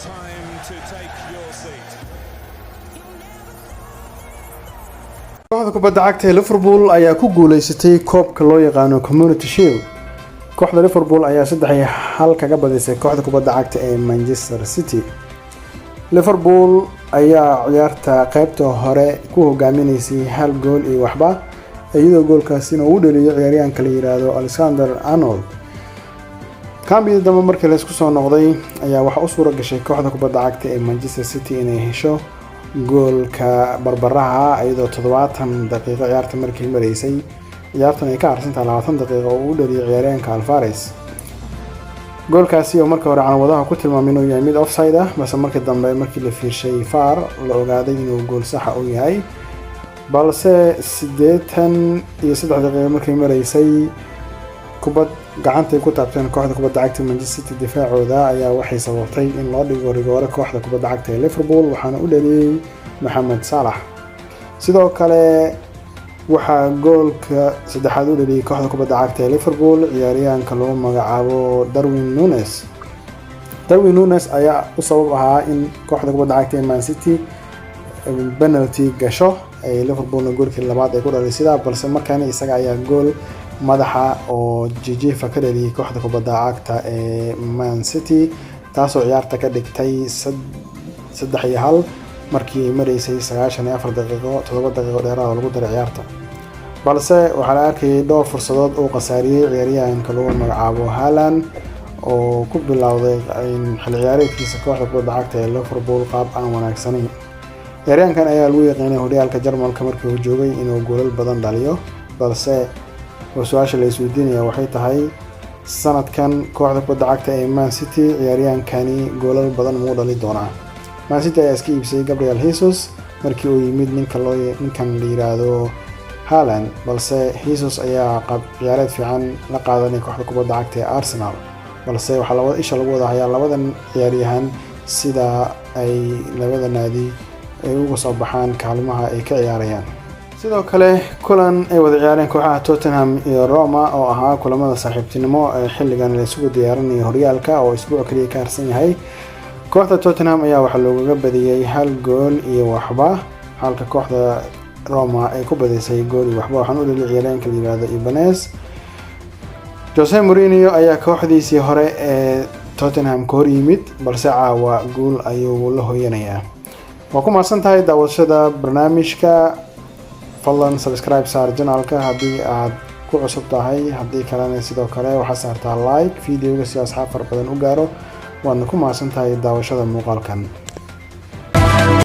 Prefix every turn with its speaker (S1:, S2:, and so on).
S1: Time to take your seat.
S2: kooxda kubadda cagta ee Liverpool ayaa ku guuleysatay koobka loo yaqaan Community Shield. kooxda Liverpool ayaa 3-1 kaga badisay kooxda kubadda cagta ee Manchester City. Liverpool ayaa ciyaarta qaybta hore ku hogaaminaysay 1 gool iyo waxba, iyadoo goolkaasina uu dhaliyay ciyaaryahanka la yiraahdo Alexander-Arnold. Kaambiyada dambe markii la isku soo noqday ayaa waxa u suura gashay kooxda kubadda cagta ee Manchester City inay hesho goolka barbaraha iyadoo 70 daqiiqo ciyaarta markii mareysay. ciyaartan ay ka harsantahay 20 daqiiqo oo uu dhaliyay ciyaaryahanka Alvarez. goolkaasi oo markii hore calaamadaha ku tilmaamay inuu yahay mid offside ah, balse markii dambe markii la fiirshay VAR la ogaaday inuu gool sax ah u yahay. balse 83 daqiiqo markii mareysay kubad gacanta ku taabteen kooxda kubadda cagta Manchester City difaacooda ayaa waxay sababtay in loo dhigo rigoore kooxda kubadda cagta ee Liverpool, waxaana u dhaliyay Mohamed Salah. sidoo kale waxaa goolka saddexaad u dhaliyay kooxda kubadda cagta ee Liverpool ciyaaryahanka lagu magacaabo Darwin Núñez ayaa u sabab ahaa in kooxda kubadda cagta ee Man City penalty gasho ay Liverpool goolkii labaad ay ku dhalisay, balse markaana isaga ayaa gool madaxa oo jijifa ka dhaliyay kooxda kubadda cagta ee Man City, taasoo ciyaarta ka dhigtay 3-1 markii mareysay 94 daqiiqo 7 daqiiqo dheeraad lagu daray ciyaarta. balse waxaa la arkayay dhowr fursadood oo qasaariyay ciyaaryahanka lagu magacaabo Haaland oo ku bilowday in xil ciyaareedkiisa kooxda kubadda cagta ee Liverpool qaab aan wanaagsaneyn. ciyaaryahankan ayaa lagu yaqaanay horyaalka Jarmalka markii uu joogay inuu goolal badan dhaliyo, balse su'aasha la isweydiinaya waxay tahay sanadkan kooxda kubadda cagta ee Man City ciyaaryahankani goolal badan muu dhali doonaa. Man City ayaa iska iibsay Gabriel Jesus markii uu yimid ninkan la yiraahdo Haaland, balse Jesus ayaa qaab ciyaareed fiican la qaadanay kooxda kubadda cagta ee Arsenal, balse waxaa isha lagu wada hayaa labadan ciyaaryahan sida ay labada naadi ay uga soo baxaan kaalmaha ay ka ciyaarayaan. sidoo kale kulan ay wada ciyaareen kooxaha Tottenham iyo Roma oo ahaa kulamada saaxiibtinimo ee xilligan la isugu diyaarinayo horyaalka oo isbuuc kaliya ka harsan yahay. kooxda Tottenham ayaa waxa looga badiyay 1 gool iyo waxba, halka kooxda Roma ay ku badisay gool iyo waxba, waxaan u dhaliyay ciyaaryahanka la yiraahdo Ibanez. Jose Mourinho ayaa kooxdiisii hore ee Tottenham ka hor yimid, balse caawa gool ayuu la hooyanayaa. waa ku mahadsantahay daawashada barnaamijka. fadlan subscribe saar channelka haddii aad ku cusub tahay, haddii kalena sidoo kale waxaa saartaa like videoga si asxaab fara badan u gaaro. waana ku mahadsantahay daawashada muuqaalkan.